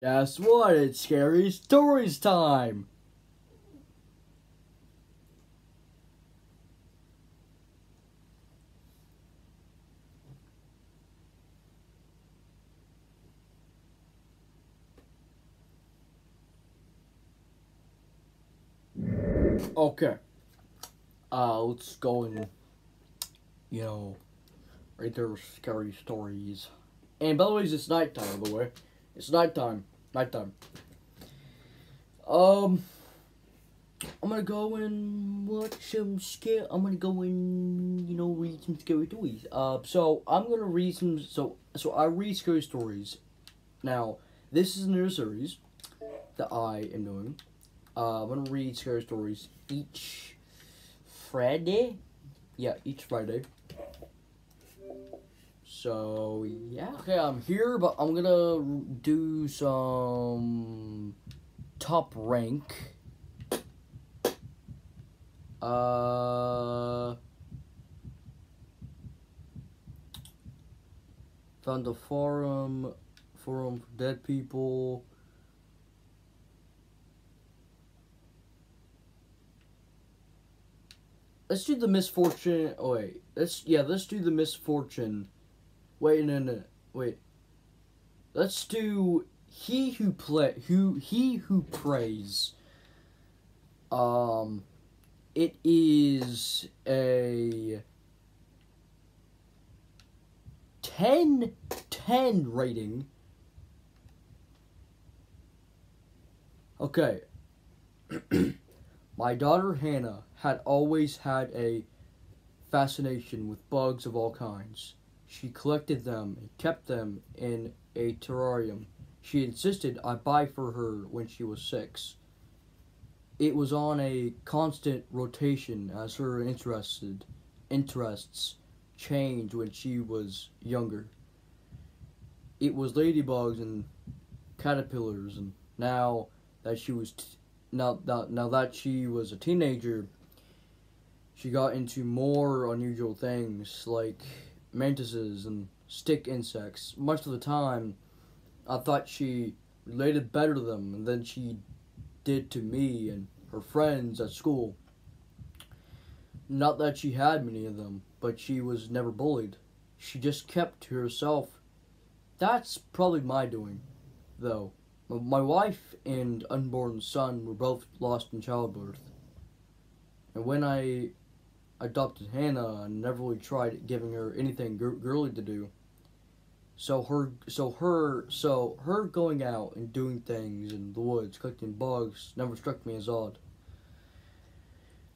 Guess what? It's Scary Stories time! Okay. Let's go and, right there, Scary Stories. And by the way, it's nighttime, by the way. It's nighttime. Nighttime. Um, I'm gonna go and watch some I'm gonna go and, read some scary stories. So I'm gonna read so I read scary stories. Now, this is a new series that I am doing. I'm gonna read scary stories each Friday. Yeah, each Friday. So yeah. Okay, I'm here, but I'm gonna do some top rank. Found a forum for dead people. Let's do the misfortune. Oh wait, let's do the misfortune. Wait, no, wait. Let's do he who prays. It is a 10 rating. Okay. My daughter Hannah had always had a fascination with bugs of all kinds. She collected them and kept them in a terrarium. She insisted I buy for her when she was 6. It was on a constant rotation as her interests changed when she was younger. It was ladybugs and caterpillars, and now that she was now that she was a teenager, she got into more unusual things like mantises and stick insects. Much of the time, I thought she related better to them than she did to me and her friends at school. Not that she had many of them, but she was never bullied. She just kept to herself. That's probably my doing, though. My wife and unborn son were both lost in childbirth. And when I adopted Hannah, I never really tried giving her anything girly to do. So her going out and doing things in the woods, collecting bugs, never struck me as odd.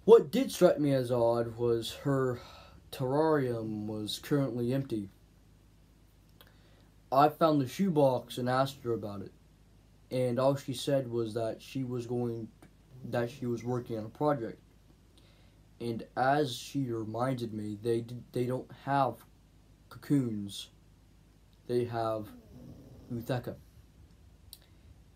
What did strike me as odd was her terrarium was currently empty. I found the shoebox and asked her about it, and all she said was that she was working on a project. And as she reminded me, they don't have cocoons. They have Utheka.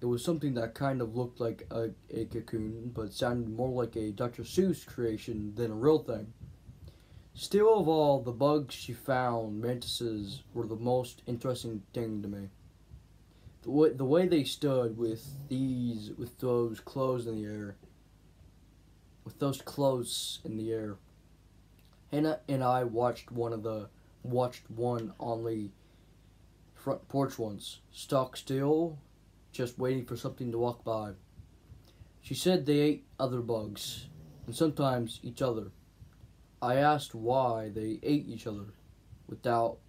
It was something that kind of looked like a cocoon, but sounded more like a Dr. Seuss creation than a real thing. Still, of all the bugs she found, mantises were the most interesting thing to me. The way they stood with those clothes in the air. With those clothes in the air. Hannah and I watched one on the front porch once, stock still, just waiting for something to walk by. She said they ate other bugs, and sometimes each other. I asked why they ate each other, without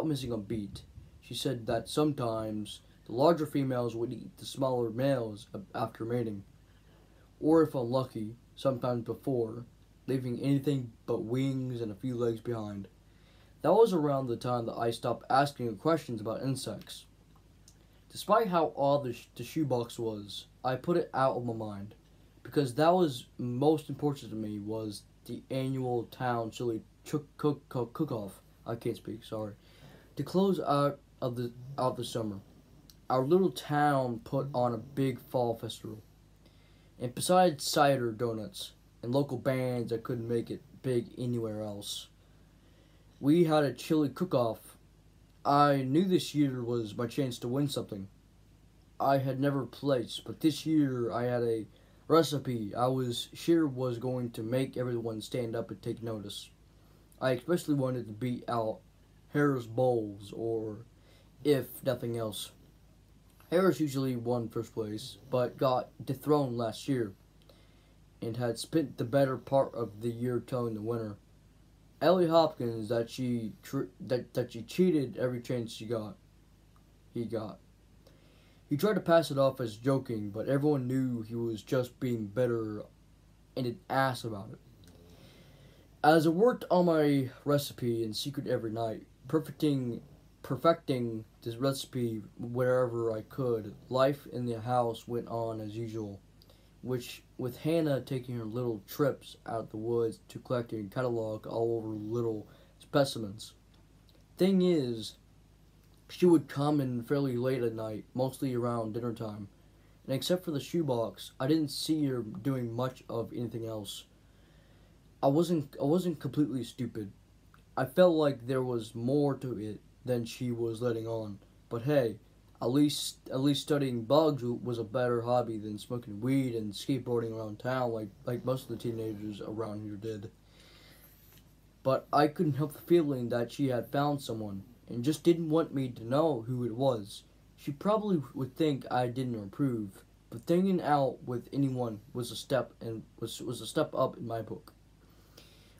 missing a beat. She said that sometimes the larger females would eat the smaller males after mating, or if unlucky, sometimes before, leaving anything but wings and a few legs behind. That was around the time that I stopped asking her questions about insects. Despite how odd the shoebox was, I put it out of my mind, because that was most important to me was the annual town chili cook-off. I can't speak, sorry. To close out of the summer, our little town put on a big fall festival. And besides cider donuts and local bands that couldn't make it big anywhere else, we had a chili cook-off. I knew this year was my chance to win something. I had never placed, but this year I had a recipe I was sure was going to make everyone stand up and take notice. I especially wanted to beat out Harris Bowles, or if nothing else. Harris usually won first place, but got dethroned last year and had spent the better part of the year telling the winner, Ellie Hopkins, that she cheated every chance she got. He got. He tried to pass it off as joking, but everyone knew he was just being bitter and an ass about it. As I worked on my recipe in secret every night, perfecting this recipe wherever I could, life in the house went on as usual, which with Hannah taking her little trips out the woods to collect and catalog all over little specimens. Thing is, she would come in fairly late at night, mostly around dinner time, and except for the shoebox, I didn't see her doing much of anything else. I wasn't completely stupid. I felt like there was more to it than she was letting on. But hey, at least studying bugs was a better hobby than smoking weed and skateboarding around town like most of the teenagers around here did. But I couldn't help the feeling that she had found someone and just didn't want me to know who it was. She probably would think I didn't approve, but thinking out with anyone was was a step up in my book.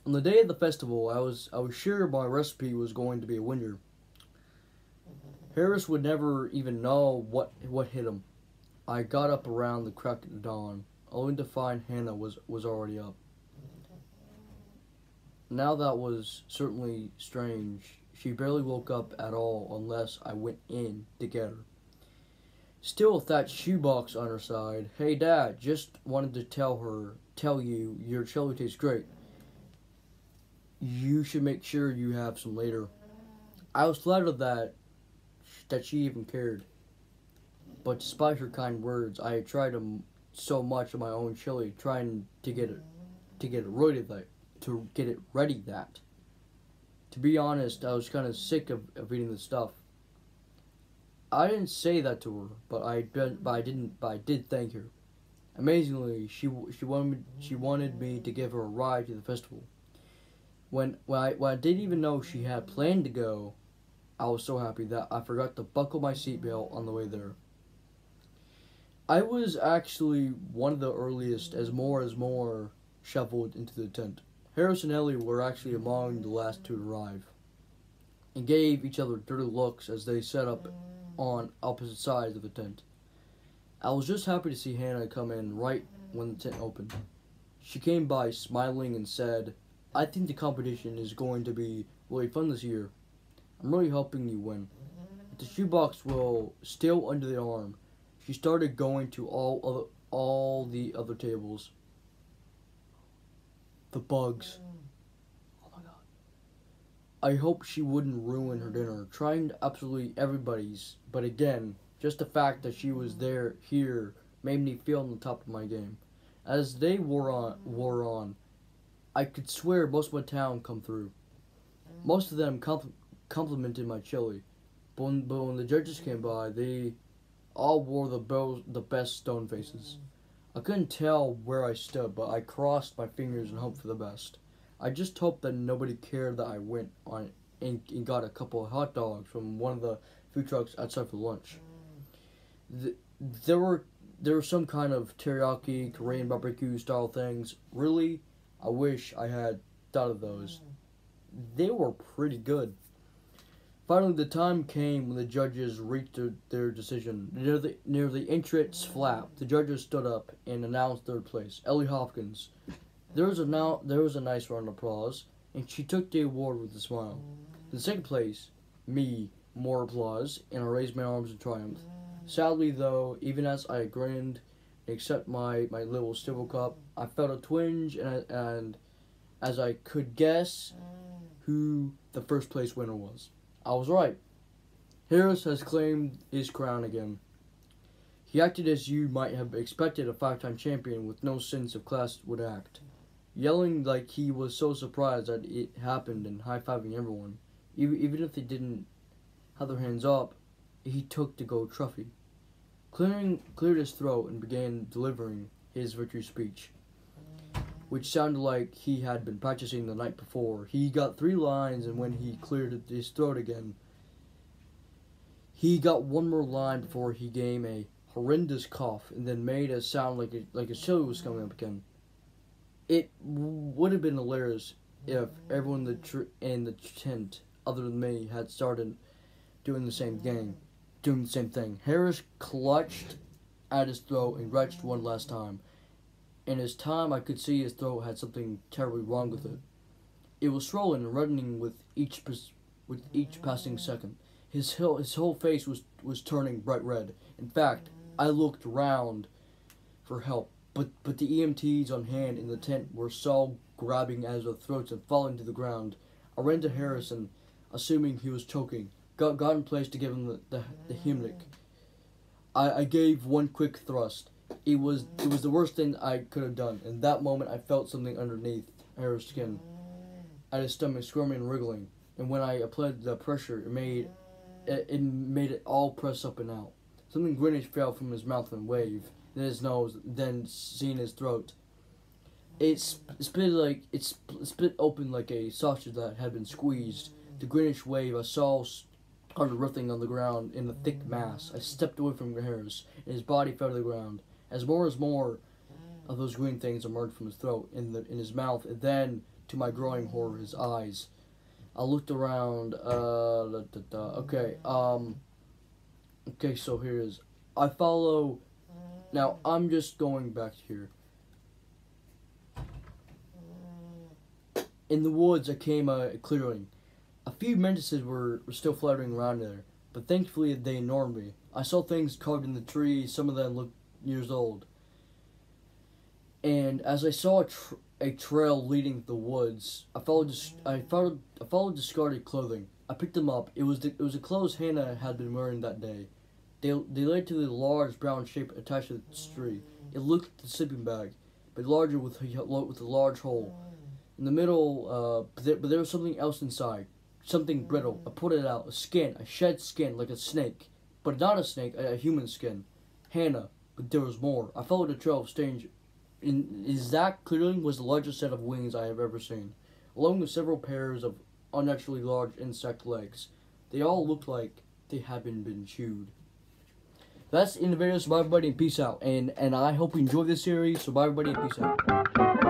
On the day of the festival, I was sure my recipe was going to be a winner. Harris would never even know what hit him. I got up around the crack of dawn, only to find Hannah was already up. Now that was certainly strange. She barely woke up at all unless I went in to get her. Still with that shoebox on her side, hey Dad, just wanted to tell you your chili tastes great. You should make sure you have some later. I was flattered that she even cared. But despite her kind words, I had tried so much of my own chili, trying to get it ready that. To be honest, I was kind of sick of eating the stuff. I didn't say that to her, but I did thank her. Amazingly, she wanted me to give her a ride to the festival. When I didn't even know she had planned to go, I was so happy that I forgot to buckle my seatbelt on the way there. I was actually one of the earliest as more shuffled into the tent. Harris and Ellie were actually among the last to arrive, and gave each other dirty looks as they set up on opposite sides of the tent. I was just happy to see Hannah come in right when the tent opened. She came by smiling and said, I think the competition is going to be really fun this year. I'm really hoping you win. With the shoebox will still under the arm, she started going to all the other tables. The bugs. Oh my god. I hope she wouldn't ruin her dinner, trying absolutely everybody's, but again, just the fact that she was here made me feel on the top of my game. As the day wore on, I could swear most of my town come through. Most of them complimented my chili, but when the judges came by, they all wore the best stone faces. I couldn't tell where I stood, but I crossed my fingers and hoped for the best. I just hoped that nobody cared that I went on and got a couple of hot dogs from one of the food trucks outside for lunch. There were some kind of teriyaki, Korean barbecue style things. Really, I wish I had thought of those. They were pretty good. Finally, the time came when the judges reached their decision. Near the entrance flap, the judges stood up and announced third place, Ellie Hopkins. There was a nice round of applause, and she took the award with a smile. In second place, me, more applause, and I raised my arms in triumph. Sadly, though, even as I grinned and accepted my little silver cup, I felt a twinge, and as I could guess who the first place winner was. I was right. Harris has claimed his crown again. He acted as you might have expected a five-time champion with no sense of class would act, yelling like he was so surprised that it happened and high-fiving everyone. Even if they didn't have their hands up, he took the gold trophy. cleared his throat and began delivering his victory speech, which sounded like he had been practicing the night before. He got 3 lines, and when he cleared his throat again, he got one more line before he gave a horrendous cough and then made a sound like his chili was coming up again. It would have been hilarious if everyone in the tent, other than me, had started doing the same thing. Harris clutched at his throat and retched one last time. In his time, I could see his throat had something terribly wrong with it. It was swollen and reddening with each passing second. His whole face was turning bright red. In fact, I looked round for help, but the EMTs on hand in the tent were so grabbing at their throats and falling to the ground. I ran to Harrison, assuming he was choking. Got in place to give him the Heimlich. I gave one quick thrust. It was the worst thing I could have done. In that moment, I felt something underneath Harris' skin, at his stomach squirming and wriggling. And when I applied the pressure, it made it all press up and out. Something greenish fell from his mouth and waved, then his nose, then seeing his throat. It split open like a sausage that had been squeezed. The greenish wave I saw started writhing on the ground in a thick mass. I stepped away from Harris, and his body fell to the ground. As more of those green things emerged from his throat, in his mouth, and then, to my growing horror, his eyes. I looked around. Okay. Okay. So here is. I follow. Now I'm just going back here. In the woods, I came a clearing. A few mantises were still fluttering around there, but thankfully they ignored me. I saw things carved in the trees. Some of them looked years old. And as I saw a trail leading to the woods, I followed discarded clothing. I picked them up. It was the clothes Hannah had been wearing that day. They led to the large brown shape attached to the tree. It looked like a sleeping bag, but larger with a large hole in the middle. But there was something else inside. Something brittle. I pulled it out. A shed skin, like a snake. But not a snake, a human skin. Hannah. But there was more. I followed a trail of strange. His that clearly was the largest set of wings I have ever seen, along with several pairs of unnaturally large insect legs. They all looked like they had been chewed. That's in the video. So bye everybody and peace out. And I hope you enjoyed this series. So bye everybody and peace out.